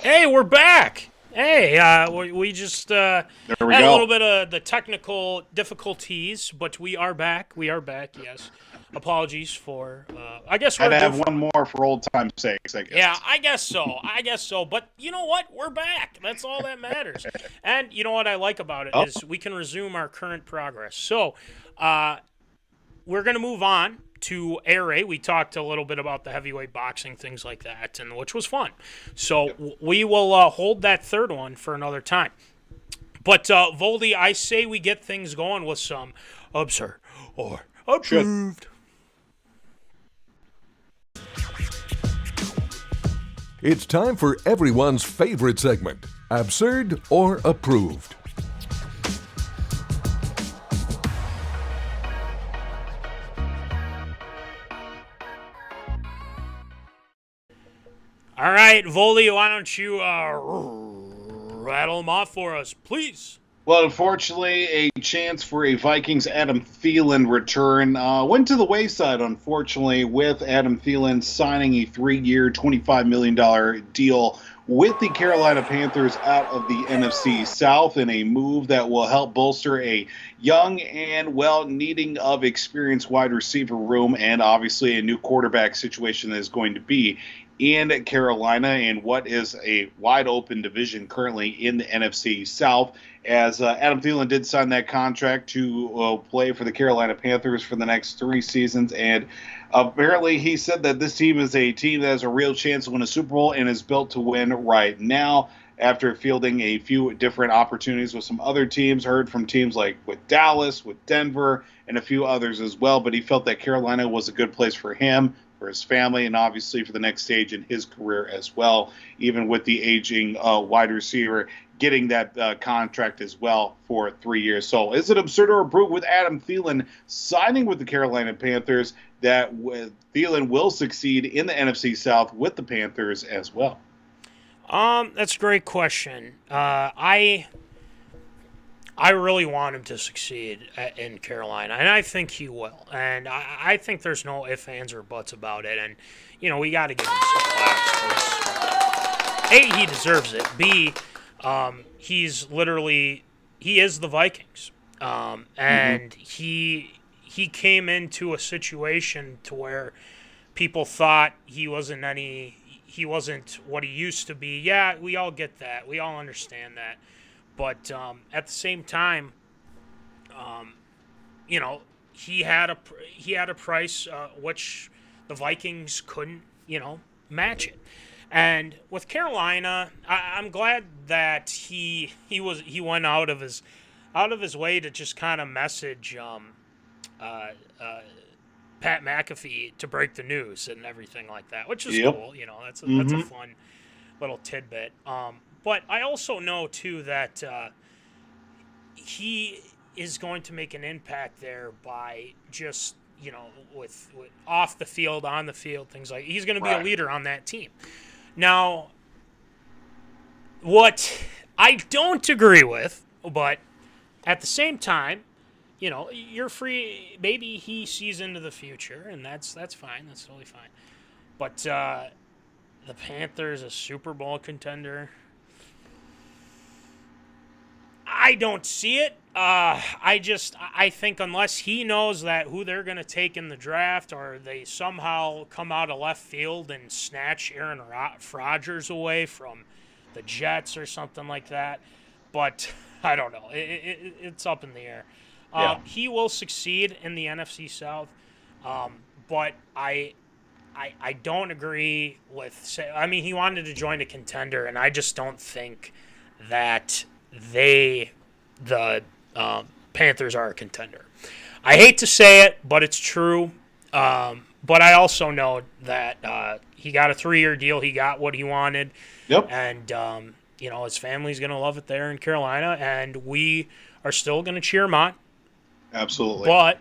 Hey, we're back. Hey, we just There we had a little go. bit of the technical difficulties, but we are back. We are back. Yes. Apologies for. I guess Had we're to due have for. one more for old time's sakes, I guess. Yeah, I guess so. I guess so. But you know what? We're back. That's all that matters. And you know what I like about it Oh, is we can resume our current progress. So, uh, we're going to move on to air raid. We talked a little bit about the heavyweight boxing, things like that, and which was fun. So yep. we will hold that third one for another time. But Voldy, I say we get things going with some absurd or Should. approved. It's time for everyone's favorite segment, Absurd or Approved. All right, Voldy, why don't you rattle them off for us, please? Well, unfortunately, a chance for a Vikings Adam Thielen return went to the wayside, unfortunately, with Adam Thielen signing a 3-year, $25 million deal with the Carolina Panthers out of the NFC South in a move that will help bolster a young and, well, needing of experienced wide receiver room and obviously a new quarterback situation that is going to be in Carolina and what is a wide open division currently in the NFC South. As Adam Thielen did sign that contract to play for the Carolina Panthers for the next 3 seasons, and apparently he said that this team is a team that has a real chance to win a Super Bowl and is built to win right now. After fielding a few different opportunities with some other teams, heard from teams like with Dallas, with Denver, and a few others as well. But he felt that Carolina was a good place for him, for his family, and obviously for the next stage in his career as well, even with the aging wide receiver getting that contract as well for 3 years. So is it absurd or approved with Adam Thielen signing with the Carolina Panthers that Thielen will succeed in the NFC South with the Panthers as well? That's a great question. I really want him to succeed in Carolina, and I think he will. And I think there's no ifs, ands, or buts about it. And, you know, we got to give him some claps. A, he deserves it. B, he's literally, he is the Vikings. Mm-hmm. And he came into a situation to where people thought he wasn't what he used to be. Yeah, we all get that. We all understand that. But at the same time, um, you know, he had a price which the Vikings couldn't, you know, match it. And with Carolina, I'm glad that he went out of his way to just kind of message uh, uh, Pat McAfee to break the news and everything like that, which is Yep. cool. You know, that's a Mm-hmm. fun little tidbit. But I also know too that he is going to make an impact there by just, you know, with off the field, on the field, things like he's going to be a Right. leader on that team. Now, what I don't agree with, but at the same time, you know, you're free. Maybe he sees into the future, and that's fine. That's totally fine. But the Panthers, a Super Bowl contender, I don't see it. I think unless he knows that who they're going to take in the draft, or they somehow come out of left field and snatch Aaron Rodgers away from the Jets or something like that. But I don't know. It's up in the air. Yeah. He will succeed in the NFC South, but I don't agree with. I mean, he wanted to join a contender, and I just don't think that the Panthers are a contender. I hate to say it, but it's true. But I also know that he got a 3-year deal. He got what he wanted, Yep. and you know his family's gonna love it there in Carolina, and we are still gonna cheer him on. Absolutely. But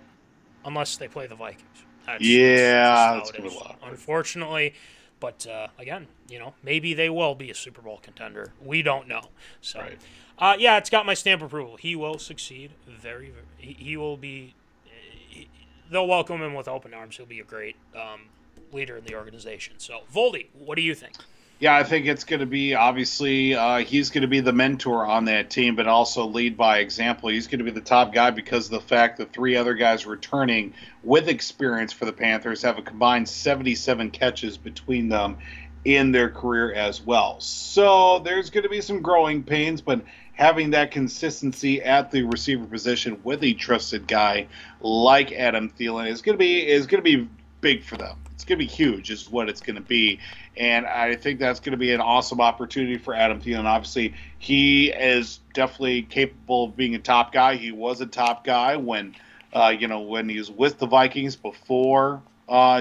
unless they play the Vikings, that's just Yeah, how that's it gonna be is, a lot. unfortunately. But again, you know, maybe they will be a Super Bowl contender. We don't know. So, Right. yeah, it's got my stamp of approval. He will succeed. He will be. They'll welcome him with open arms. He'll be a great leader in the organization. So, Voldy, what do you think? Yeah, I think it's going to be obviously he's going to be the mentor on that team, but also lead by example. He's going to be the top guy because of the fact that three other guys returning with experience for the Panthers have a combined 77 catches between them in their career as well. So there's going to be some growing pains, but having that consistency at the receiver position with a trusted guy like Adam Thielen is going to be big for them. It's going to be huge, is what it's going to be. And I think that's going to be an awesome opportunity for Adam Thielen. Obviously, he is definitely capable of being a top guy. He was a top guy when he was with the Vikings before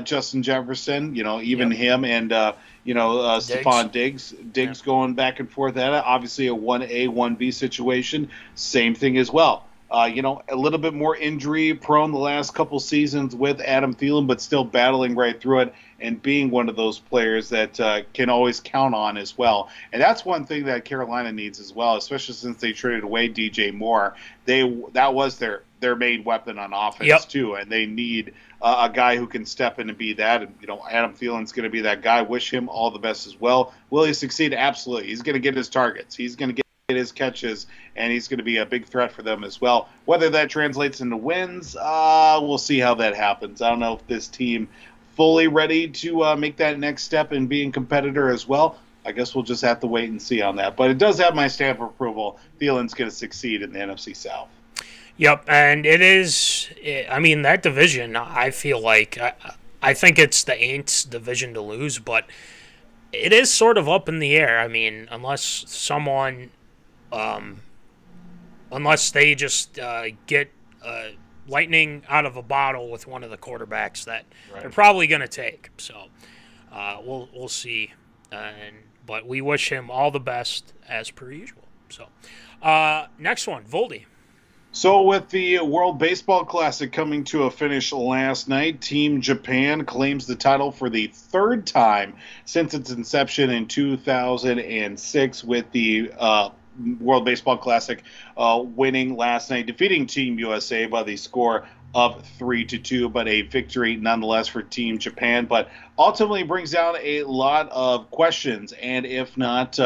Justin Jefferson. Even him and Stephon Diggs going back and forth at it. Obviously, a 1A, 1B situation. Same thing as well. A little bit more injury prone the last couple seasons with Adam Thielen, but still battling right through it and being one of those players that can always count on as well. And that's one thing that Carolina needs as well, especially since they traded away DJ Moore. That was their main weapon on offense too, and they need a guy who can step in and be that. And Adam Thielen's going to be that guy. Wish him all the best as well. Will he succeed? Absolutely. He's going to get his targets. He's going to get his catches, and he's going to be a big threat for them as well. Whether that translates into wins, we'll see how that happens. I don't know if this team fully ready to make that next step and being competitor as well. I guess we'll just have to wait and see on that. But it does have my stamp of approval. Thielen's going to succeed in the NFC South. Yep, and it is. I mean, that division, I feel like, I think it's the Aints division to lose, but it is sort of up in the air. I mean, unless they just get lightning out of a bottle with one of the quarterbacks that they're probably going to take. So we'll see. But we wish him all the best as per usual. So next one, Voldy. So with the World Baseball Classic coming to a finish last night, Team Japan claims the title for the third time since its inception in 2006 with the World Baseball Classic winning last night, defeating Team USA by the score of 3-2, but a victory nonetheless for Team Japan. But ultimately brings down a lot of questions, and if not,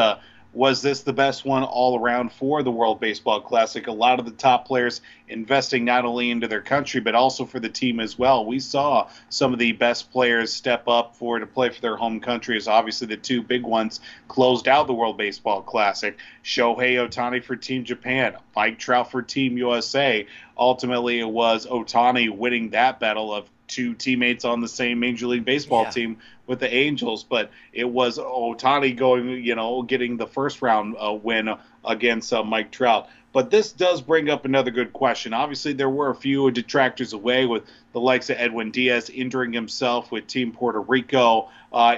was this the best one all around for the World Baseball Classic? A lot of the top players investing not only into their country, but also for the team as well. We saw some of the best players step up to play for their home countries. Obviously, the two big ones closed out the World Baseball Classic. Shohei Ohtani for Team Japan, Mike Trout for Team USA. Ultimately, it was Ohtani winning that battle of two teammates on the same Major League Baseball team with the Angels, but it was Ohtani getting the first round win against Mike Trout. But this does bring up another good question. Obviously, there were a few detractors away with the likes of Edwin Diaz injuring himself with Team Puerto Rico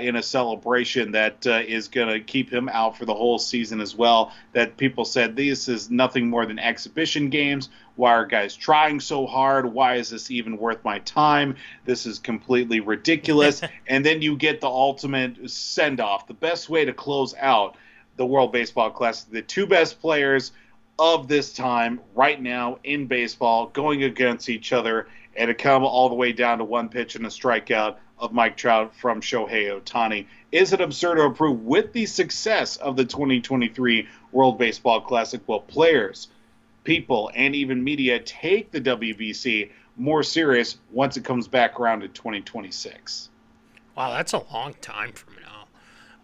in a celebration that is going to keep him out for the whole season as well. That people said, this is nothing more than exhibition games. Why are guys trying so hard? Why is this even worth my time? This is completely ridiculous. And then you get the ultimate send-off, the best way to close out the World Baseball Classic. The two best players of this time right now in baseball going against each other, and to come all the way down to one pitch and a strikeout of Mike Trout from Shohei Ohtani. Is it absurd to approve with the success of the 2023 World Baseball Classic? Will players, people, and even media take the WBC more serious once it comes back around in 2026? Wow, that's a long time from now.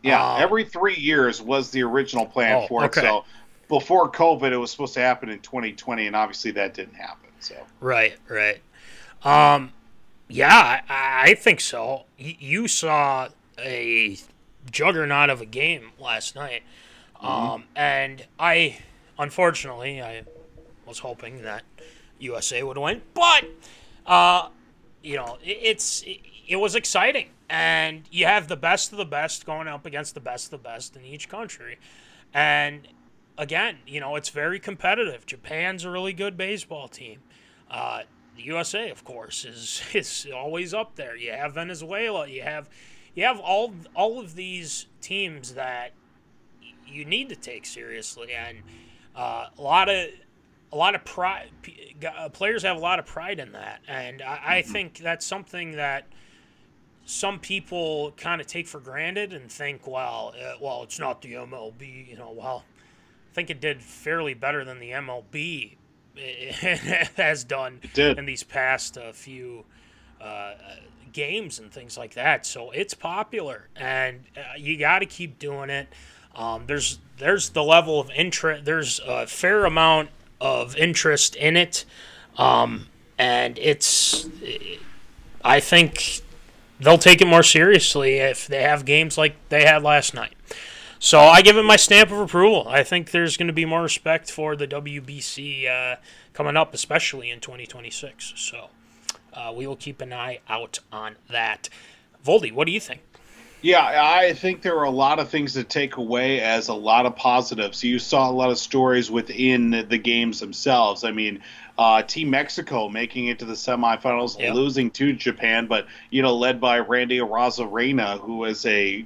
Yeah, every 3 years was the original plan for it. So before COVID, it was supposed to happen in 2020, and obviously that didn't happen. So Right. Yeah, I think so. You saw a juggernaut of a game last night. And unfortunately, I was hoping that USA would win. But, it was exciting. And you have the best of the best going up against the best of the best in each country. And again, it's very competitive. Japan's a really good baseball team. The USA, of course, is always up there. You have Venezuela. You have all of these teams that you need to take seriously, and a lot of pride. Players have a lot of pride in that, and I think that's something that some people kind of take for granted and think, well, it's not the MLB. Well, I think it did fairly better than the MLB has done It did. in these past few games and things like that. So it's popular, and you got to keep doing it. There's the level of interest. There's a fair amount of interest in it, and I think they'll take it more seriously if they have games like they had last night. So I give it my stamp of approval. I think there's going to be more respect for the WBC coming up, especially in 2026. So we will keep an eye out on that. Voldy, what do you think? Yeah, I think there are a lot of things to take away as a lot of positives. You saw a lot of stories within the games themselves. I mean, Team Mexico making it to the semifinals, Yep. losing to Japan, but, led by Randy Arozarena, who was a,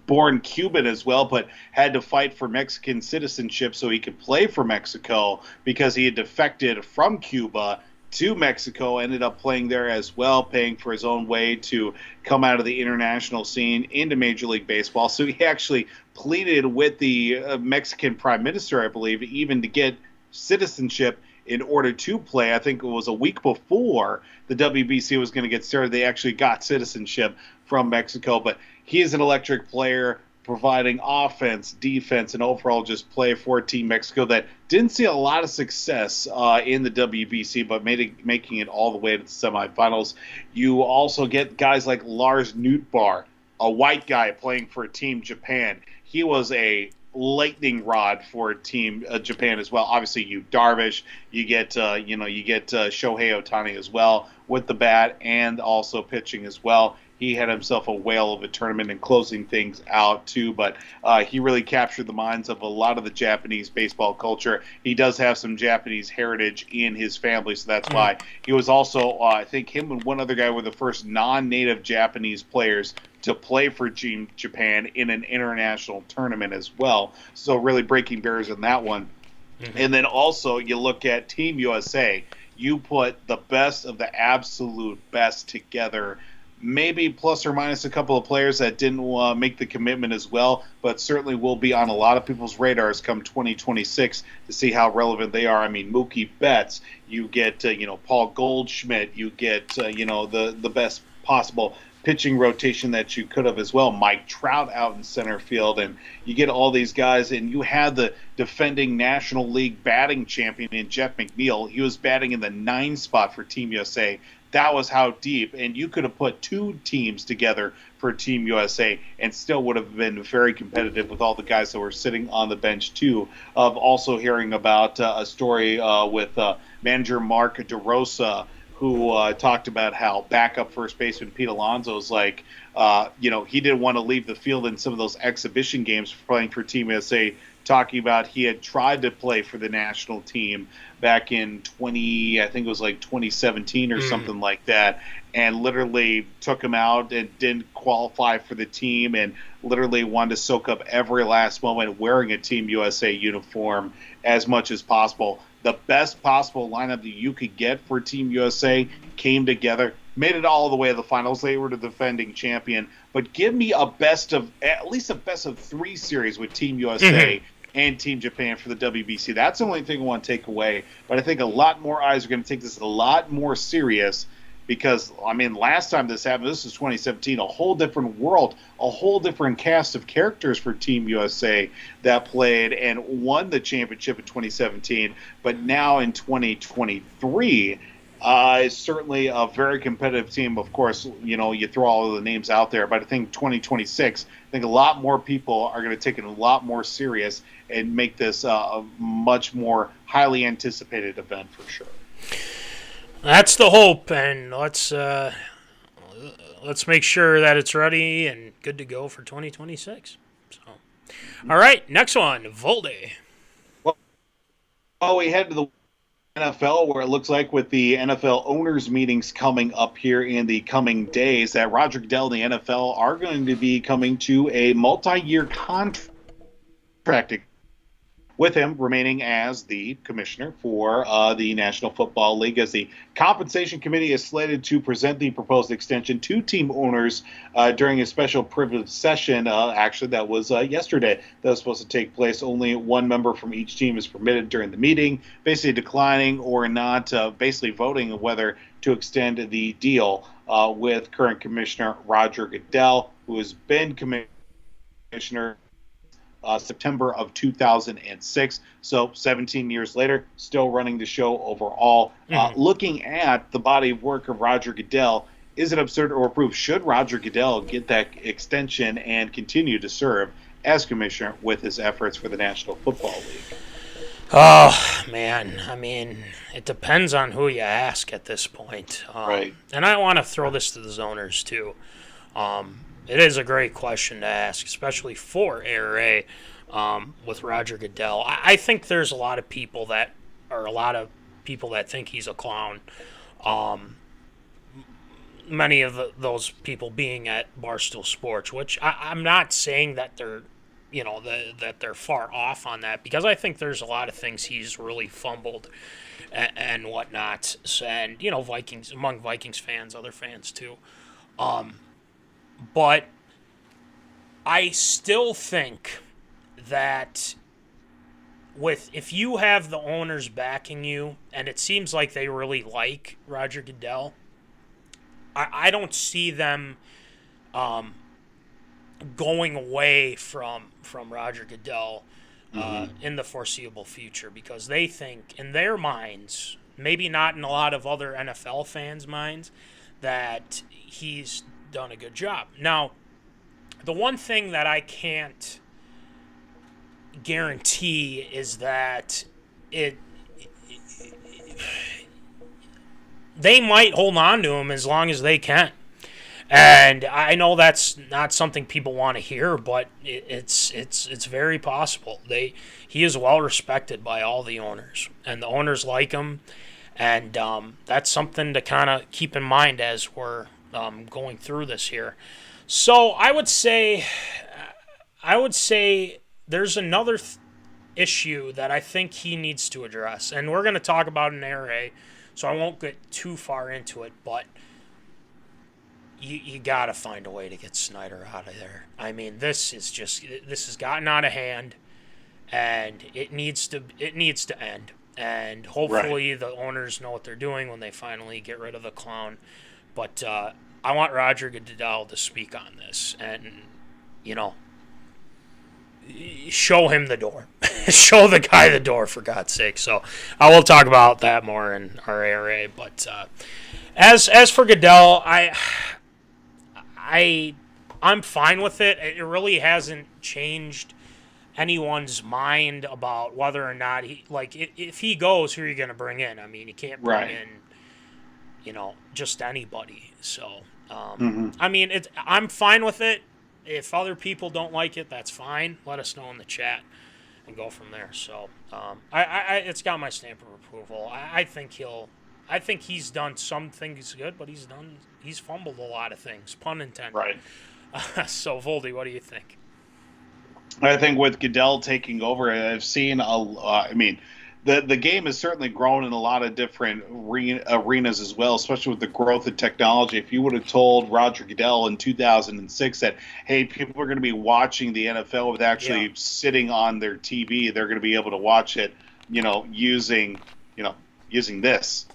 born Cuban as well, but had to fight for Mexican citizenship so he could play for Mexico because he had defected from Cuba to Mexico, ended up playing there as well, paying for his own way to come out of the international scene into Major League Baseball. So he actually pleaded with the Mexican Prime Minister, I believe, even to get citizenship in order to play. I think it was a week before the WBC was going to get started. They actually got citizenship from Mexico, but he is an electric player, providing offense, defense, and overall just play for Team Mexico that didn't see a lot of success in the WBC, but making it all the way to the semifinals. You also get guys like Lars Nootbaar, a white guy playing for Team Japan. He was a lightning rod for Team Japan as well. Obviously, Darvish, you get Shohei Ohtani as well with the bat and also pitching as well. He had himself a whale of a tournament and closing things out, too. But he really captured the minds of a lot of the Japanese baseball culture. He does have some Japanese heritage in his family, so that's why. He was also, I think him and one other guy were the first non-native Japanese players to play for Team Japan in an international tournament as well. So really breaking barriers in that one. Mm-hmm. And then also you look at Team USA. You put the best of the absolute best together, maybe plus or minus a couple of players that didn't make the commitment as well, but certainly will be on a lot of people's radars come 2026 to see how relevant they are. I mean, Mookie Betts, you get, Paul Goldschmidt, you get, the best possible pitching rotation that you could have as well. Mike Trout out in center field, and you get all these guys, and you had the defending National League batting champion in Jeff McNeil. He was batting in the 9 spot for Team USA. That was how deep, and you could have put 2 teams together for Team USA and still would have been very competitive with all the guys that were sitting on the bench, too. Of also hearing about a story with manager Mark DeRosa, who talked about how backup first baseman Pete Alonso is like, he didn't want to leave the field in some of those exhibition games playing for Team USA, talking about he had tried to play for the national team back in 2017 or something like that, and literally took him out and didn't qualify for the team and literally wanted to soak up every last moment wearing a Team USA uniform as much as possible. The best possible lineup that you could get for Team USA came together, made it all the way to the finals. They were the defending champion. But give me at least a best of 3 series with Team USA and Team Japan for the WBC. That's the only thing I want to take away. But I think a lot more eyes are going to take this a lot more serious because, last time this happened, this was 2017, a whole different world, a whole different cast of characters for Team USA that played and won the championship in 2017. But now in 2023, it's certainly a very competitive team. Of course, you throw all of the names out there, but I think 2026, I think a lot more people are going to take it a lot more serious and make this a much more highly anticipated event for sure. That's the hope, and let's make sure that it's ready and good to go for 2026. So, all right, next one, Voldy. Well, we head to the NFL, where it looks like with the NFL owners meetings coming up here in the coming days, that Roger Goodell and the NFL are going to be coming to a multi-year contract with him remaining as the commissioner for the National Football League, as the compensation committee is slated to present the proposed extension to team owners during a special privileged session. Actually, that was yesterday. That was supposed to take place. Only one member from each team is permitted during the meeting, basically declining or not, basically voting whether to extend the deal with current commissioner Roger Goodell, who has been commissioner September of 2006. So 17 years later, still running the show overall. Looking at the body of work of Roger Goodell, is it absurd or approved? Should Roger Goodell get that extension and continue to serve as commissioner with his efforts for the National Football League? Oh, man. I mean, it depends on who you ask at this point. Right. And I want to throw this to the zoners, too. It is a great question to ask, especially for ARA with Roger Goodell. I think there's a lot of people that think he's a clown. Many of those people being at Barstool Sports, which I'm not saying that they're, that they're far off on that, because I think there's a lot of things he's really fumbled and whatnot. And among Vikings fans, other fans too. But I still think that if you have the owners backing you, and it seems like they really like Roger Goodell, I don't see them going away from Roger Goodell in the foreseeable future, because they think in their minds, maybe not in a lot of other NFL fans' minds, that he's done a good job. Now, the one thing that I can't guarantee is that they might hold on to him as long as they can. And I know that's not something people want to hear, but it's very possible. He is well respected by all the owners, and the owners like him, and that's something to kind of keep in mind as we're going through this here. So I would say there's another issue that I think he needs to address, and we're going to talk about an ARA, so I won't get too far into it, but you got to find a way to get Snyder out of there. I mean, this has gotten out of hand, and it needs to end. And hopefully the owners know what they're doing when they finally get rid of the clown. But I want Roger Goodell to speak on this and, show him the door. Show the guy the door, for God's sake. So I will talk about that more in our ARA. But as for Goodell, I'm fine with it. It really hasn't changed anyone's mind about whether or not if he goes, who are you going to bring in? I mean, you can't bring in, just anybody. So, I mean, I'm fine with it. If other people don't like it, that's fine. Let us know in the chat and go from there. So, it's got my stamp of approval. I think he's done some things good, but he's fumbled a lot of things, pun intended. Right. So, Voldy, what do you think? I think with Goodell taking over, I've seen the game has certainly grown in a lot of different arenas as well, especially with the growth of technology. If you would have told Roger Goodell in 2006 that, hey, people are going to be watching the NFL with actually sitting on their TV, they're going to be able to watch it, using this,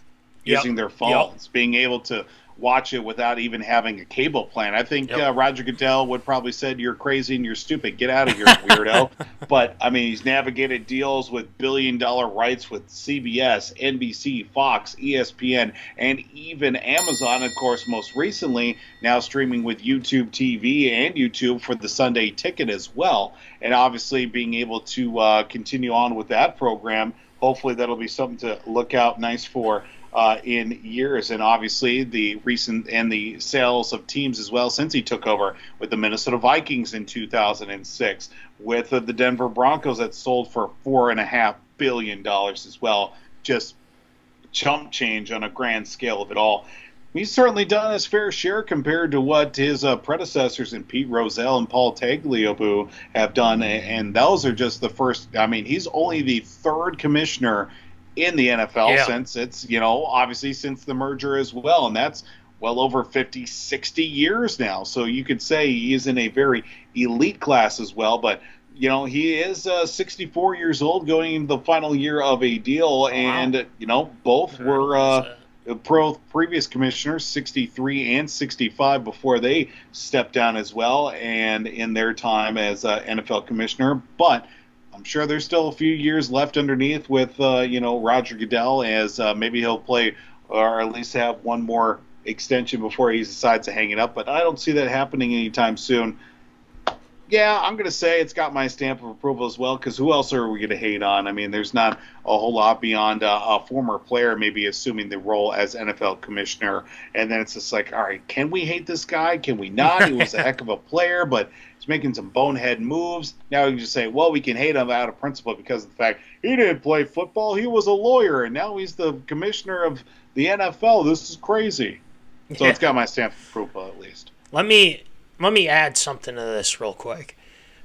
using their phones, being able to watch it without even having a cable plan. I think Roger Goodell would probably said, "You're crazy and you're stupid. Get out of here, weirdo." But I mean, he's navigated deals with billion-dollar rights with CBS, NBC, Fox, ESPN, and even Amazon. Of course, most recently, now streaming with YouTube TV and YouTube for the Sunday Ticket as well. And obviously, being able to continue on with that program. Hopefully, that'll be something to look out nice for. In years, and obviously the recent and the sales of teams as well since he took over with the Minnesota Vikings in 2006, with the Denver Broncos that sold for $4.5 billion as well. Just chump change on a grand scale of it all. He's certainly done his fair share compared to what his predecessors in Pete Rozelle and Paul Tagliabue have done, and those are just the first. I mean, he's only the third commissioner in the NFL since it's, obviously since the merger as well, and that's well over 50, 60 years now. So you could say he is in a very elite class as well, but he is 64 years old going into the final year of a deal, and, both were previous commissioners, 63 and 65, before they stepped down as well, and in their time as NFL commissioner. But I'm sure there's still a few years left underneath with, Roger Goodell, as maybe he'll play or at least have one more extension before he decides to hang it up. But I don't see that happening anytime soon. Yeah, I'm going to say it's got my stamp of approval as well, because who else are we going to hate on? I mean, there's not a whole lot beyond a former player maybe assuming the role as NFL commissioner. And then it's just like, all right, can we hate this guy? Can we not? He was a heck of a player, but he's making some bonehead moves. Now you can just say, well, we can hate him out of principle because of the fact he didn't play football. He was a lawyer, and now he's the commissioner of the NFL. This is crazy. So it's got my stamp of approval at least. Let me add something to this real quick.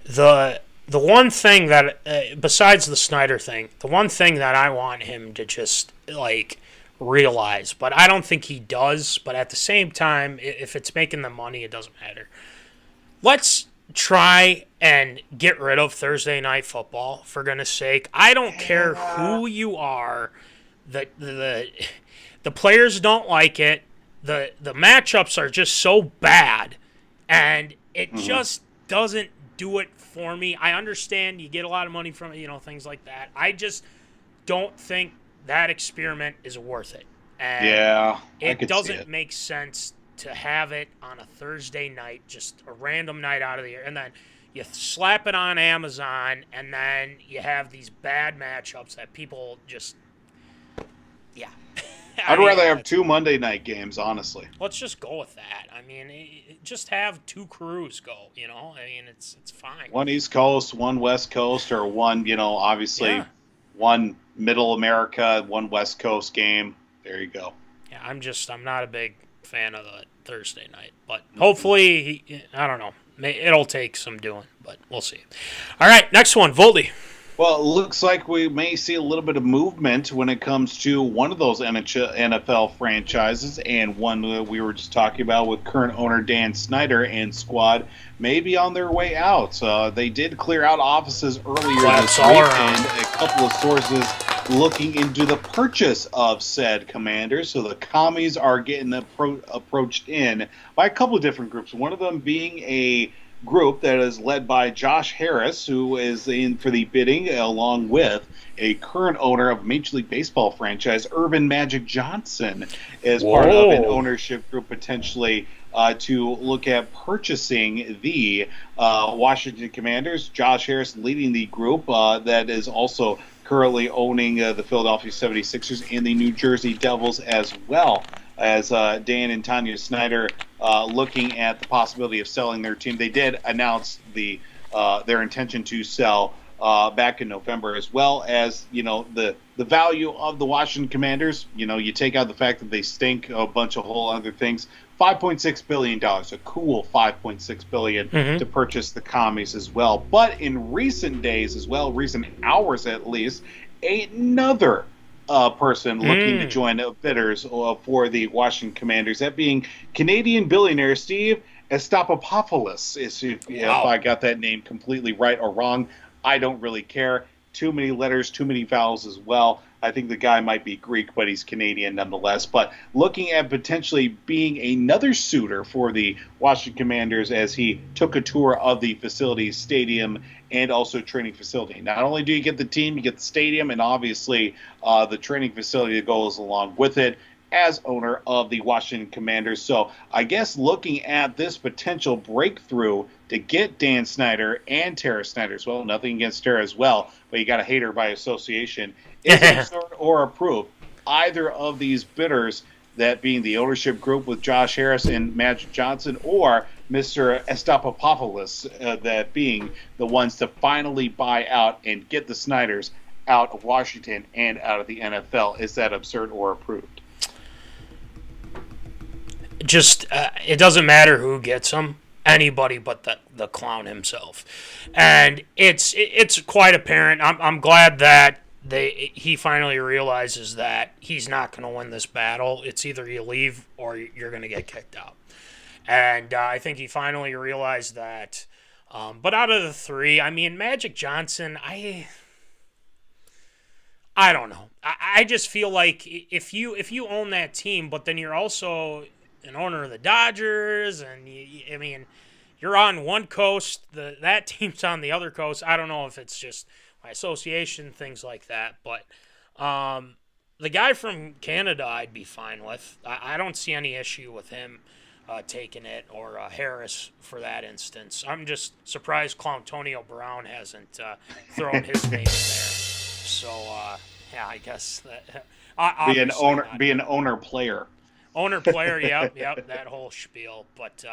The one thing that, besides the Snyder thing, the one thing that I want him to just, realize, but I don't think he does, but at the same time, if it's making the money, it doesn't matter. Let's try and get rid of Thursday Night Football, for goodness sake. I don't care who you are. The players don't like it. The matchups are just so bad. And it just doesn't do it for me. I understand you get a lot of money from it, things like that. I just don't think that experiment is worth it. And it doesn't make sense to have it on a Thursday night, just a random night out of the year. And then you slap it on Amazon, and then you have these bad matchups that people just, I'd rather have two Monday night games, honestly. Let's just go with that. I mean, just have two crews go, I mean, it's fine. One East Coast, one West Coast, or one, obviously one Middle America, one West Coast game. There you go. Yeah, I'm not a big fan of the Thursday night, but hopefully, I don't know. It'll take some doing, but we'll see. All right, next one, Voldy. Well, it looks like we may see a little bit of movement when it comes to one of those NFL franchises, and one that we were just talking about with current owner Dan Snyder and squad may be on their way out. They did clear out offices earlier this week, and a couple of sources looking into the purchase of said Commanders. So the commies are getting approached in by a couple of different groups, one of them being a group that is led by Josh Harris, who is in for the bidding, along with a current owner of Major League Baseball franchise, Irvin Magic Johnson, as part of an ownership group potentially to look at purchasing the Washington Commanders. Josh Harris leading the group that is also currently owning the Philadelphia 76ers and the New Jersey Devils, as well as Dan and Tanya Snyder looking at the possibility of selling their team. They did announce their intention to sell back in November, as well as the value of the Washington Commanders. You take out the fact that they stink, a bunch of whole other things. $5.6 billion, a cool $5.6 billion to purchase the commies as well. But in recent days as well, recent hours at least, another person looking to join bidders for the Washington Commanders, that being Canadian billionaire Steve Estapopoulos. If I got that name completely right or wrong, I don't really care. Too many letters, too many vowels as well. I think the guy might be Greek, but he's Canadian nonetheless. But looking at potentially being another suitor for the Washington Commanders, as he took a tour of the facility, stadium, and also training facility. Not only do you get the team, you get the stadium, and obviously the training facility that goes along with it, as owner of the Washington Commanders. So I guess looking at this potential breakthrough to get Dan Snyder and Tara Snyder as well, nothing against Tara as well, but you got to hate her by association, is absurd or approved. Either of these bidders, that being the ownership group with Josh Harris and Magic Johnson, or Mr. Estapopoulos, that being the ones to finally buy out and get the Snyders out of Washington and out of the NFL. Is that absurd or approved? just it doesn't matter who gets him, anybody but the clown himself, and it's quite apparent. I'm glad that he finally realizes that he's not going to win this battle. It's either you leave or you're going to get kicked out, and I think he finally realized that. But out of the three, I mean, Magic Johnson, I don't know. I just feel like if you own that team, but then you're also an owner of the Dodgers, and I mean, you're on one coast, that team's on the other coast. I don't know if it's just my association, things like that. But the guy from Canada, I'd be fine with. I don't see any issue with him taking it, or Harris for that instance. I'm just surprised Clowntonio Brown hasn't thrown his name in there. So yeah, I guess that be an owner player. Owner player, yep, that whole spiel. But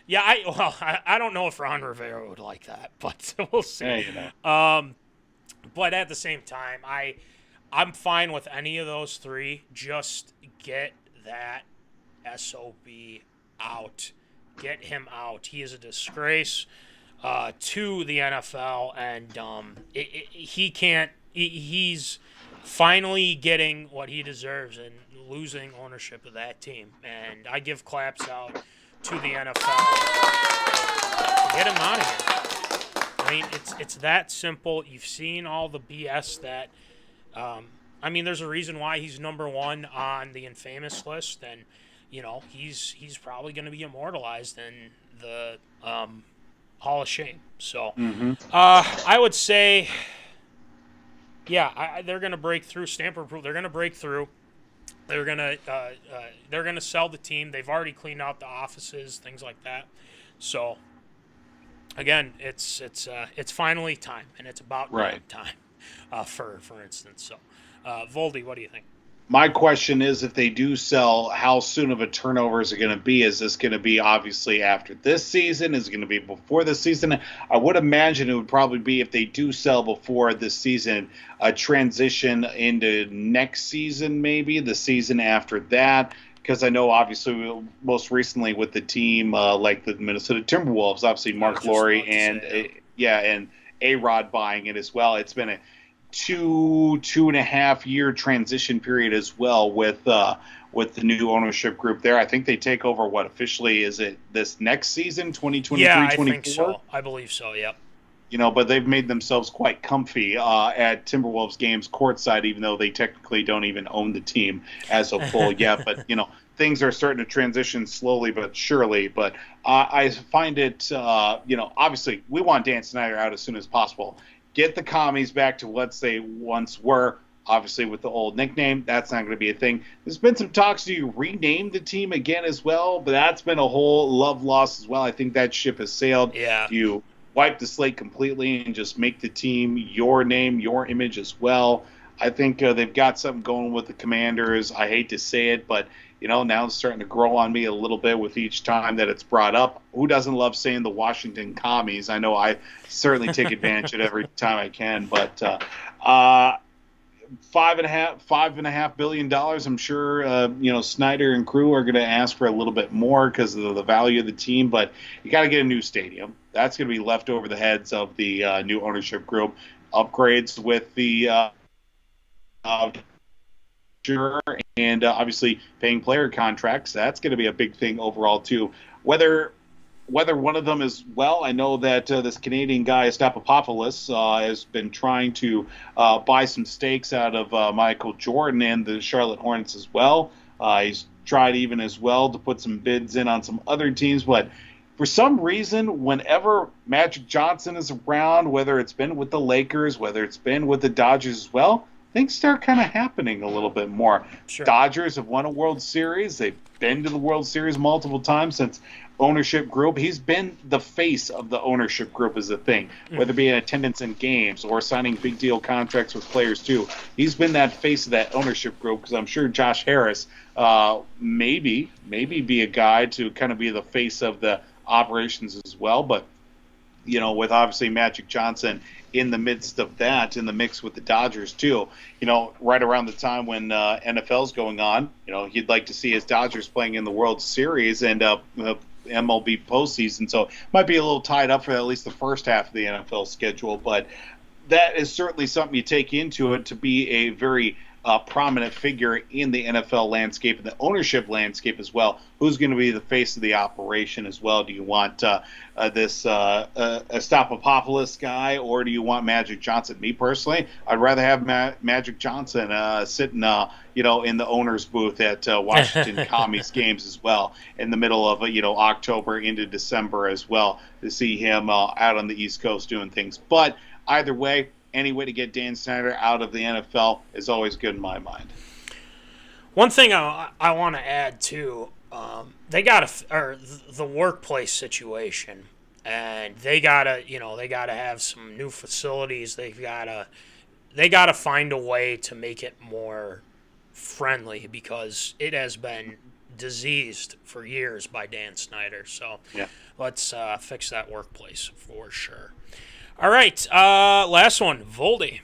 yeah, I don't know if Ron Rivera would like that, but we'll see. Yeah, you know. But at the same time, I'm fine with any of those three. Just get that SOB out. Get him out. He is a disgrace to the NFL, and he can't. He's finally getting what he deserves and losing ownership of that team. And I give claps out to the NFL to get him out of here. I mean, it's that simple. You've seen all the BS that. I mean, there's a reason why he's number one on the infamous list, and you know he's probably going to be immortalized in the Hall of Shame. So I would say, yeah, they're going to break through. Stamp approval. They're going to break through. They're gonna sell the team. They've already cleaned out the offices, things like that. So again, it's finally time, and it's about time for instance. So Voldy, what do you think? My question is, if they do sell, how soon of a turnover is it going to be? Is this going to be obviously after this season? Is it going to be before the season? I would imagine it would probably be, if they do sell before this season, a transition into next season, maybe the season after that. Because I know, obviously, most recently with the team like the Minnesota Timberwolves, obviously Mark Lowry and A-Rod buying it as well. It's been a 2.5 year transition period as well with the new ownership group there. I think they take over, what, officially, is it this next season, 2023-24? Yeah, I think so. I believe so, yep. You know, but they've made themselves quite comfy at Timberwolves games courtside, even though they technically don't even own the team as a whole yet. But, you know, things are starting to transition slowly but surely. But I find it, you know, obviously we want Dan Snyder out as soon as possible. Get the commies back to what they once were. Obviously, with the old nickname, that's not going to be a thing. There's been some talks to rename the team again as well, but that's been a whole love lost as well. I think that ship has sailed. Yeah. You wipe the slate completely and just make the team your name, your image as well. I think they've got something going with the Commanders. I hate to say it, but you know, now it's starting to grow on me a little bit with each time that it's brought up. Who doesn't love saying the Washington Commies? I know I certainly take advantage of it every time I can, but $5.5 billion. I'm sure you know, Snyder and crew are going to ask for a little bit more because of the value of the team, but you got to get a new stadium. That's going to be left over the heads of the new ownership group. Upgrades with the and obviously paying player contracts. That's going to be a big thing overall too. Whether one of them is, well, I know that this Canadian guy, Stapopoulos, has been trying to buy some stakes out of Michael Jordan and the Charlotte Hornets as well. He's tried even as well to put some bids in on some other teams, but for some reason, whenever Magic Johnson is around, whether it's been with the Lakers, whether it's been with the Dodgers as well, things start kind of happening a little bit more. Sure. Dodgers have won a World Series. They've been to the World Series multiple times since ownership group. He's been the face of the ownership group is the thing, whether it be in attendance in games or signing big deal contracts with players too. He's been that face of that ownership group, because I'm sure Josh Harris maybe be a guy to kind of be the face of the operations as well. But with obviously Magic Johnson in the midst of that, in the mix with the Dodgers too. Right around the time when NFL's going on, he'd like to see his Dodgers playing in the World Series and MLB postseason. So it might be a little tied up for at least the first half of the NFL schedule, but that is certainly something you take into it to be a very prominent figure in the NFL landscape and the ownership landscape as well. Who's going to be the face of the operation as well? Do you want this Estapopoulos guy, or do you want Magic Johnson? Me personally, I'd rather have Magic Johnson sitting, in the owner's booth at Washington Commies games as well in the middle of October into December as well, to see him out on the East Coast doing things. But either way, any way to get Dan Snyder out of the NFL is always good in my mind. One thing I want to add too, they got the workplace situation, and they gotta have some new facilities. They gotta find a way to make it more friendly, because it has been diseased for years by Dan Snyder. So yeah, let's fix that workplace for sure. All right, last one, Voldy.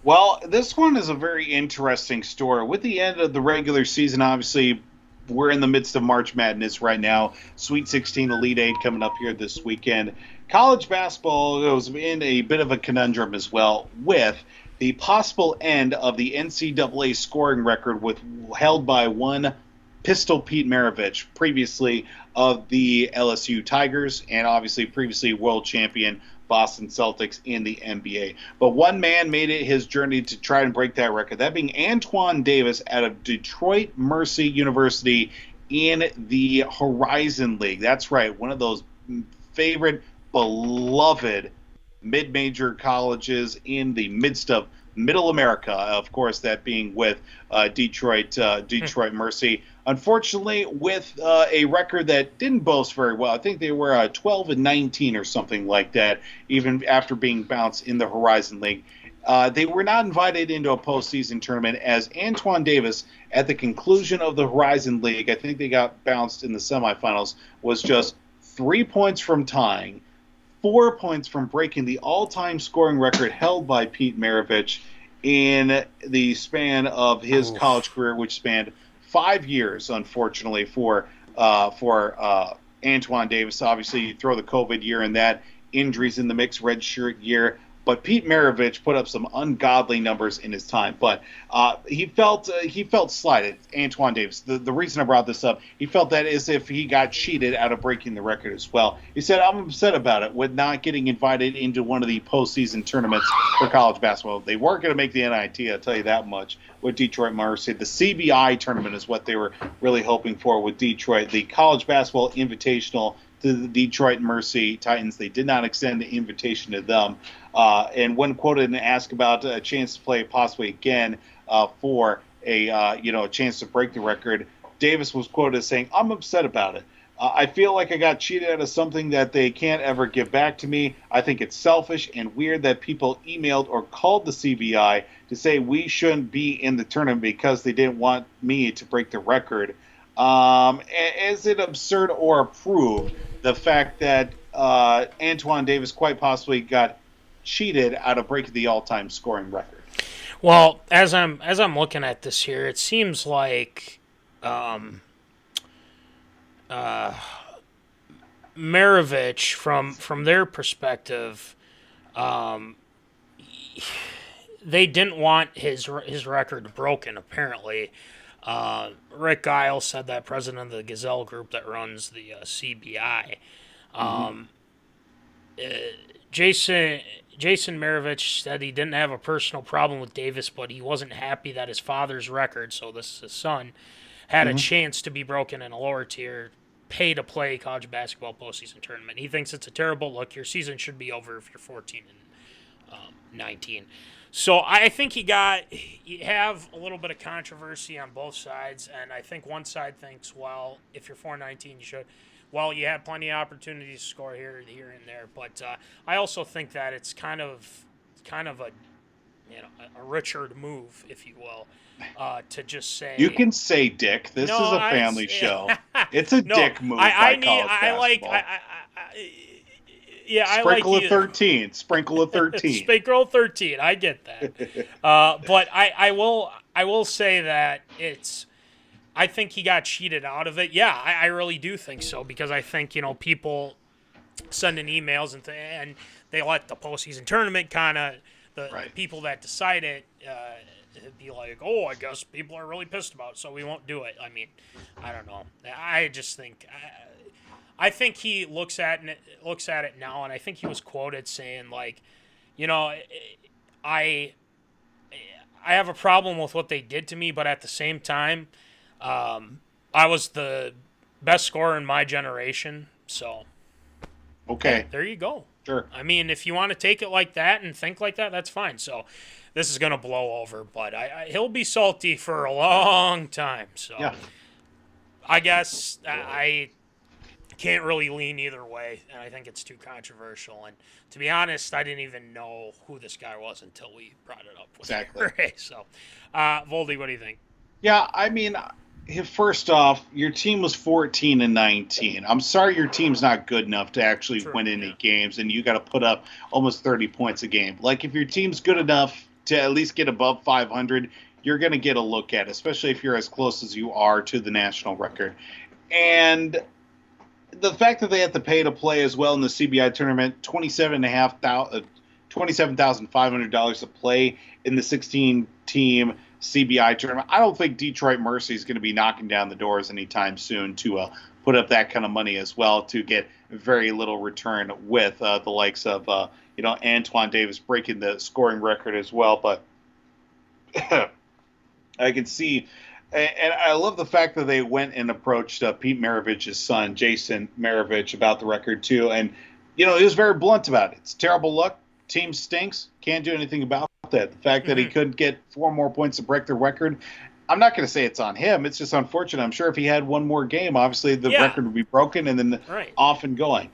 Well, this one is a very interesting story. With the end of the regular season, obviously, we're in the midst of March Madness right now. Sweet 16, Elite 8 coming up here this weekend. College basketball was in a bit of a conundrum as well, with the possible end of the NCAA scoring record held by one Pistol Pete Maravich, previously of the LSU Tigers, and obviously previously world champion Boston Celtics in the NBA. But one man made it his journey to try and break that record, that being Antoine Davis out of Detroit-Mercy University in the Horizon League. That's right, one of those favorite, beloved mid-major colleges in the midst of Middle America, of course, that being with Detroit-Mercy. Unfortunately, with a record that didn't boast very well. I think they were 12-19 or something like that, even after being bounced in the Horizon League. They were not invited into a postseason tournament, as Antoine Davis, at the conclusion of the Horizon League, I think they got bounced in the semifinals, was just 3 points from tying, 4 points from breaking the all-time scoring record held by Pete Maravich in the span of his college career, which spanned 5 years, unfortunately, for Antoine Davis. Obviously, you throw the COVID year in that, injuries in the mix, redshirt year. But Pete Maravich put up some ungodly numbers in his time. But he felt slighted, Antoine Davis. The reason I brought this up, he felt that as if he got cheated out of breaking the record as well. He said, I'm upset about it with not getting invited into one of the postseason tournaments for college basketball. They weren't going to make the NIT, I'll tell you that much, with Detroit-Mercy. The CBI tournament is what they were really hoping for with Detroit. The College Basketball Invitational to the Detroit-Mercy Titans. They did not extend the invitation to them. And when quoted and asked about a chance to play possibly again for a chance to break the record, Davis was quoted as saying, I'm upset about it. I feel like I got cheated out of something that they can't ever give back to me. I think it's selfish and weird that people emailed or called the CBI to say we shouldn't be in the tournament because they didn't want me to break the record. Is it absurd or approved the fact that Antoine Davis quite possibly got cheated out of breaking the all-time scoring record? Well, as I'm looking at this here, it seems like Maravich, from their perspective, they didn't want his record broken. Apparently, Rick Giles said that, president of the Gazelle Group that runs the CBI. Jason Maravich said he didn't have a personal problem with Davis, but he wasn't happy that his father's record, so this is his son, had a chance to be broken in a lower tier pay-to-play college basketball postseason tournament. He thinks it's a terrible look. Your season should be over if you're 14 and 19. So I think you have a little bit of controversy on both sides, and I think one side thinks, well, if you're 4-19, you should. Well, you have plenty of opportunities to score here and there, but I also think that it's kind of a Richard move, if you will, to just say, you can say dick. This is a family show. It's a dick move. Yeah, I like Sprinkle you. of 13. Sprinkle of 13. Sprinkle of 13. I get that. But I will say that I think he got cheated out of it. Yeah, I really do think so, because I think, people sending emails and they let the postseason tournament kind of, the people that decide it, be like, oh, I guess people are really pissed about it, so we won't do it. I mean, I don't know. I just think I think he looks at it now, and I think he was quoted saying, like, I have a problem with what they did to me, but at the same time, I was the best scorer in my generation, so okay, there you go. Sure. I mean, if you want to take it like that and think like that, that's fine. So this is going to blow over, but he'll be salty for a long time. So yeah. I guess I can't really lean either way, and I think it's too controversial. And to be honest, I didn't even know who this guy was until we brought it up with Hurrah. So, Voldy, what do you think? Yeah, I mean, first off, your team was 14-19. I'm sorry your team's not good enough to actually win any games, and you got to put up almost 30 points a game. Like, if your team's good enough to at least get above 500, you're going to get a look at it, especially if you're as close as you are to the national record. And the fact that they have to pay to play as well in the CBI tournament, $27,500 to play in the 16-team CBI tournament. I don't think Detroitmercy is going to be knocking down the doors anytime soon to put up that kind of money as well, to get very little return with the likes of Antoine Davis breaking the scoring record as well. But I can see, and I love the fact that they went and approached Pete Maravich's son, Jason Maravich, about the record too. And, he was very blunt about it. It's terrible luck. Team stinks. Can't do anything about that. The fact that he couldn't get 4 more points to break the record, I'm not going to say it's on him. It's just unfortunate. I'm sure if he had one more game, obviously the record would be broken and then off and going.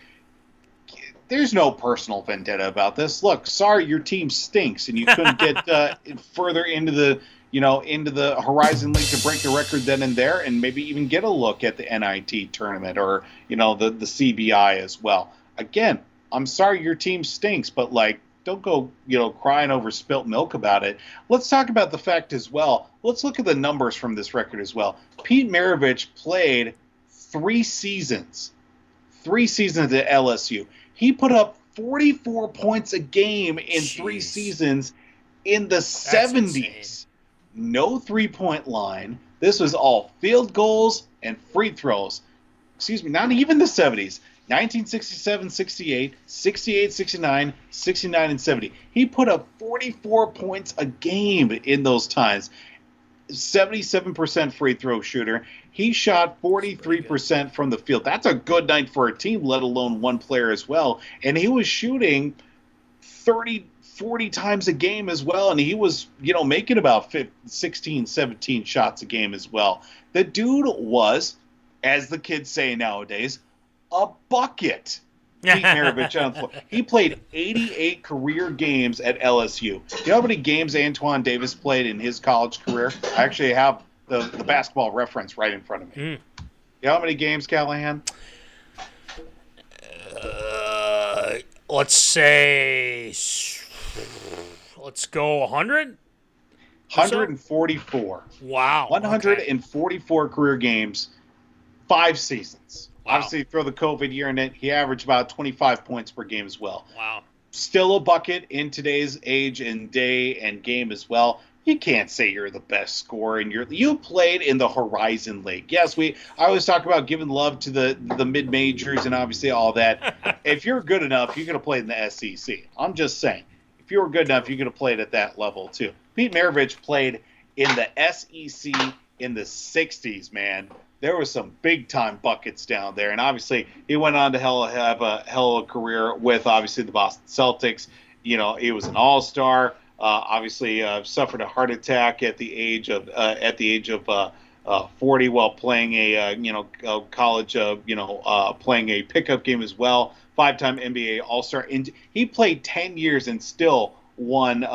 There's no personal vendetta about this. Look, sorry, your team stinks and you couldn't get further into the into the Horizon League to break the record then and there, and maybe even get a look at the NIT tournament or the CBI as well. Again, I'm sorry your team stinks, but don't go crying over spilt milk about it. Let's talk about the fact as well. Let's look at the numbers from this record as well. Pete Maravich played 3 seasons at LSU. He put up 44 points a game in 3 seasons in the 70s. No 3-point line. This was all field goals and free throws. Excuse me, not even the 70s. 1967, 68, 68, 69, 69, and 70. He put up 44 points a game in those times. 77% free throw shooter. He shot 43% from the field. That's a good night for a team, let alone one player as well. And he was shooting 40 times a game as well. And he was, making about 16, 17 shots a game as well. The dude was, as the kids say nowadays, a bucket. Pete Maravich on the floor. He played 88 career games at LSU. You know how many games Antoine Davis played in his college career? I actually have the basketball reference right in front of me. You know how many games, Callahan? Let's go 100? 144. Wow. 144 career games, 5 seasons. Wow. Obviously, throw the COVID year in it, he averaged about 25 points per game as well. Wow. Still a bucket in today's age and day and game as well. You can't say you're the best scorer you played in the Horizon League. Yes, I always talk about giving love to the mid-majors and obviously all that. If you're good enough, you're going to play in the SEC. I'm just saying. If you were good enough, you're going to play it at that level too. Pete Maravich played in the SEC in the 60s, man. There was some big-time buckets down there. And obviously, he went on to have a hell of a career with, obviously, the Boston Celtics. He was an all-star. Obviously, suffered a heart attack at the age of 40 while playing college, playing a pickup game as well. 5-time NBA All-Star. And he played 10 years and still won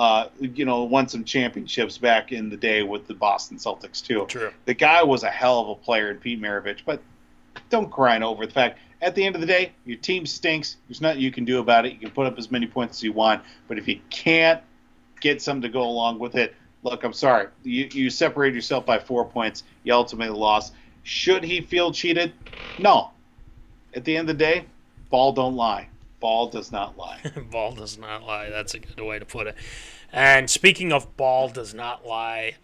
some championships back in the day with the Boston Celtics too. True. The guy was a hell of a player in Pete Maravich, but don't cry over the fact At the end of the day, your team stinks. There's nothing you can do about it. You can put up as many points as you want, but if you can't get something to go along with it, look, I'm sorry. You separated yourself by 4 points. You ultimately lost. Should he feel cheated? No. At the end of the day, ball don't lie. Ball does not lie. Ball does not lie. That's a good way to put it. And speaking of ball does not lie,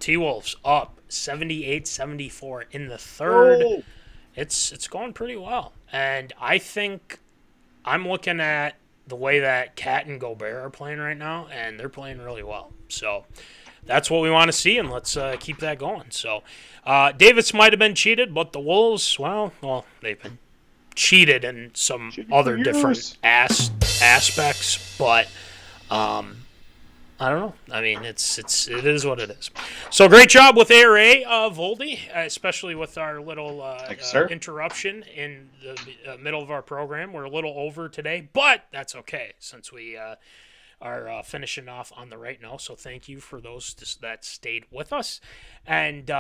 T-Wolves up 78-74 in the third. Oh. It's going pretty well. And I think I'm looking at the way that Cat and Gobert are playing right now, and they're playing really well. So that's what we want to see, and let's keep that going. So Davis might have been cheated, but the Wolves, well, they've been cheated in some other different aspects, but I don't know. I mean, it is what it is. So great job with ARA, Voldy, especially with our little interruption in the middle of our program. We're a little over today, but that's okay since we are finishing off on the right note. So thank you for those that stayed with us. And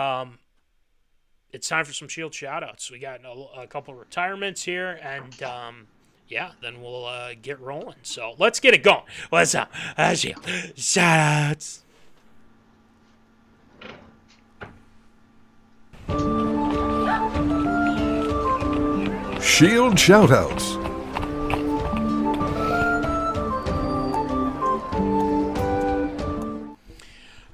it's time for some Shield shoutouts. We got a couple of retirements here, and then we'll get rolling. So let's get it going. What's up? Shield shoutouts. Shield shoutouts.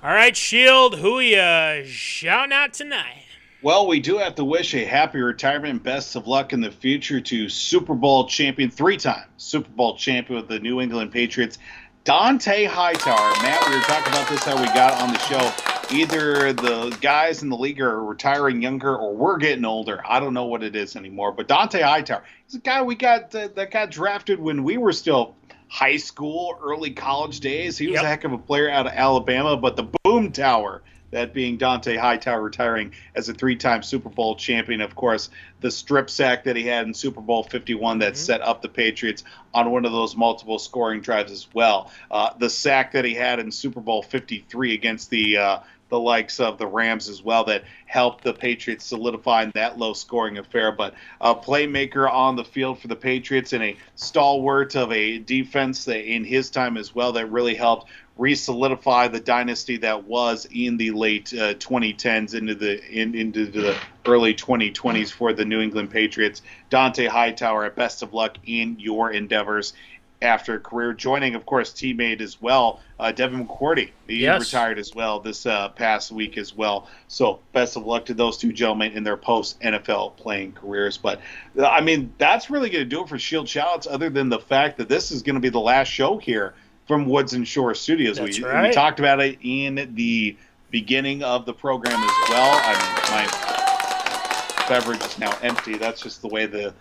All right, Shield, who you shouting out tonight? Well, we do have to wish a happy retirement and best of luck in the future to Super Bowl champion, 3-time Super Bowl champion with the New England Patriots, Dante Hightower. Matt, we were talking about this, how we got on the show. Either the guys in the league are retiring younger or we're getting older. I don't know what it is anymore. But Dante Hightower, he's a guy we got that got drafted when we were still high school, early college days. He was a heck of a player out of Alabama, but the boom tower, that being Dante Hightower retiring as a 3-time Super Bowl champion. Of course, the strip sack that he had in Super Bowl 51 that set up the Patriots on one of those multiple scoring drives as well. The sack that he had in Super Bowl 53 against the likes of the Rams as well that helped the Patriots solidify in that low-scoring affair. But a playmaker on the field for the Patriots and a stalwart of a defense in his time as well that really helped re-solidify the dynasty that was in the late 2010s into the early 2020s for the New England Patriots. Dante Hightower, best of luck in your endeavors after a career. Joining, of course, teammate as well, Devin McCourty. He retired as well this past week as well. So best of luck to those two gentlemen in their post-NFL playing careers. But, I mean, that's really going to do it for Shield Shoutouts, other than the fact that this is going to be the last show here from Woods and Shore Studios. We talked about it in the beginning of the program as well. I mean, my beverage is now empty. That's just the way the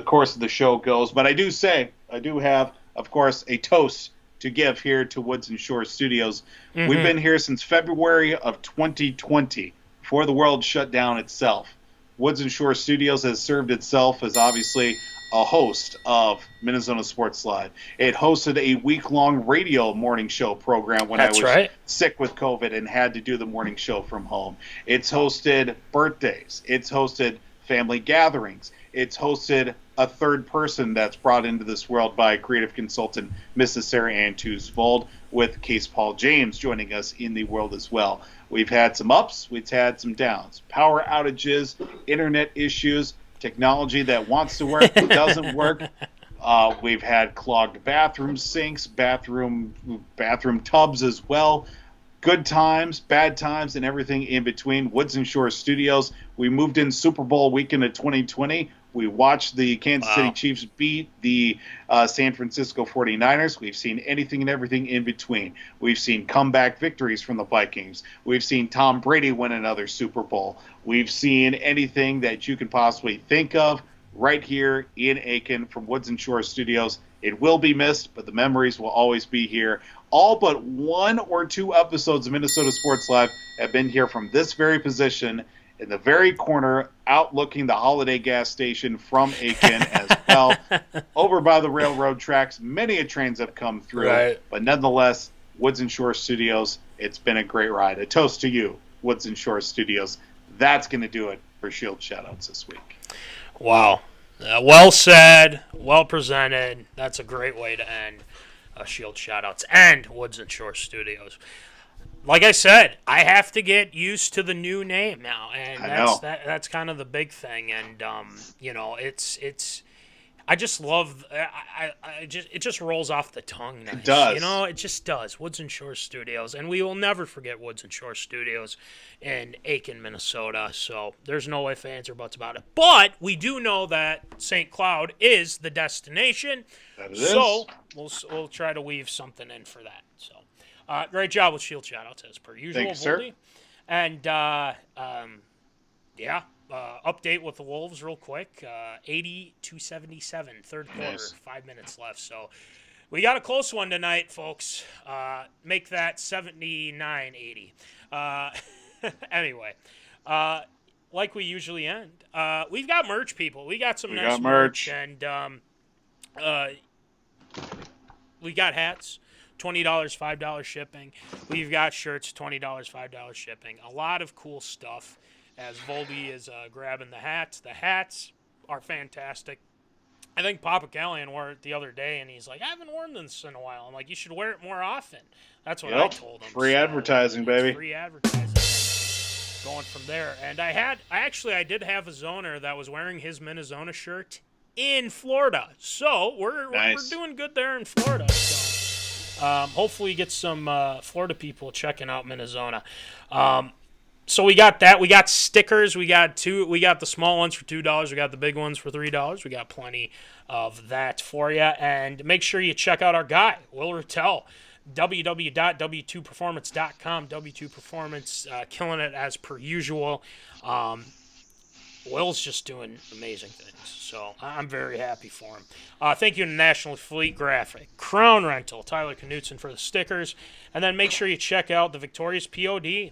course of the show goes. But I do have, of course, a toast to give here to Woods and Shore Studios. We've been here since February of 2020, before the world shut down itself. Woods and Shore Studios has served itself as obviously a host of MinneZona Sports Live. It hosted a week-long radio morning show program when I was sick with COVID and had to do the morning show from home. It's hosted birthdays. It's hosted family gatherings. It's hosted a third person that's brought into this world by creative consultant Mrs. Sarah Ann Tewsvold, with Case Paul James joining us in the world as well. We've had some ups, we've had some downs, power outages, internet issues, technology that wants to work but doesn't work. We've had clogged bathroom sinks, bathroom tubs as well. Good times, bad times, and everything in between. Woods and Shore Studios. We moved in Super Bowl weekend of 2020. We watched the Kansas City Chiefs beat the San Francisco 49ers. We've seen anything and everything in between. We've seen comeback victories from the Vikings. We've seen Tom Brady win another Super Bowl. We've seen anything that you can possibly think of right here in Aiken from Woods and Shore Studios. It will be missed, but the memories will always be here. All but 1 or 2 episodes of Minnesota Sports Live have been here from this very position, in the very corner, outlooking the Holiday gas station from Aiken as well. Over by the railroad tracks, many trains have come through. But nonetheless, Woods and Shore Studios, it's been a great ride. A toast to you, Woods and Shore Studios. That's going to do it for Shield Shoutouts this week. Wow. Well said, well presented. That's a great way to end Shield Shoutouts and Woods and Shore Studios. Like I said, I have to get used to the new name now, and that's kind of the big thing. And it's I just love it just rolls off the tongue nice. It does. It just does. Woods and Shore Studios, and we will never forget Woods and Shore Studios in Aiken, Minnesota. So there's no ifs, ands, or buts about it. But we do know that St. Cloud is the destination. That it so is. we'll try to weave something in for that. So great job with Shield Shoutouts as per usual, Thank you, sir. And update with the Wolves real quick. 80-77, third quarter, Nice. 5 minutes left. So we got a close one tonight, folks. Make that 79-80. Anyway, like we usually end, we've got merch, people. We got some nice merch. And we got hats. $20, $5 shipping. We've got shirts, $20, $5 shipping. A lot of cool stuff as Voldy is grabbing the hats. The hats are fantastic. I think Papa Callahan wore it the other day, and he's like, I haven't worn this in a while. I'm like, you should wear it more often. That's what I told him. Free advertising, baby. Free advertising. Going from there. And I did have a zoner that was wearing his MinneZona shirt in Florida. So we're doing good there in Florida. So hopefully get some Florida people checking out MinneZona. So we got that. We got stickers. We got the small ones for $2. We got the big ones for $3. We got plenty of that for you. And make sure you check out our guy, Will Ruttell, www.w2performance.com. W2 Performance, killing it as per usual. Will's just doing amazing things, so I'm very happy for him. Thank you to National Fleet Graphic, Crown Rental, Tyler Knutson for the stickers, and then make sure you check out the Victorious P.O.D.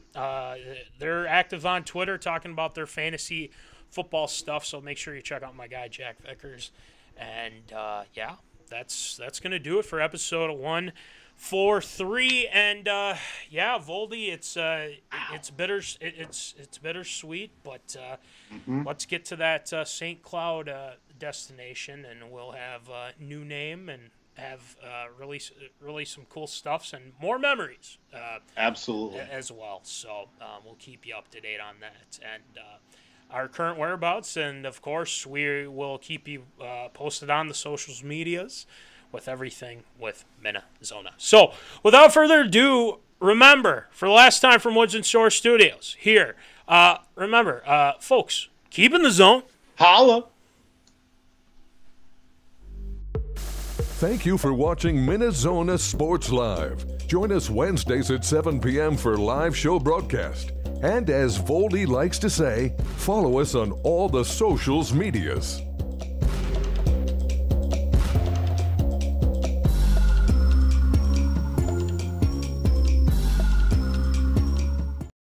They're active on Twitter talking about their fantasy football stuff, so make sure you check out my guy Jack Vickers. And that's gonna do it for episode 143. And Voldy, it's bittersweet, but let's get to that St. Cloud destination, and we'll have a new name and have release some cool stuffs and more memories. Absolutely. As well. So we'll keep you up to date on that and our current whereabouts, and of course we will keep you posted on the social medias with everything with MinneZona. So, without further ado, remember, for the last time from Woods and Shore Studios, here, remember, folks, keep in the zone. Holla! Thank you for watching MinneZona Sports Live. Join us Wednesdays at 7 p.m. for live show broadcast. And as Voldy likes to say, follow us on all the socials medias.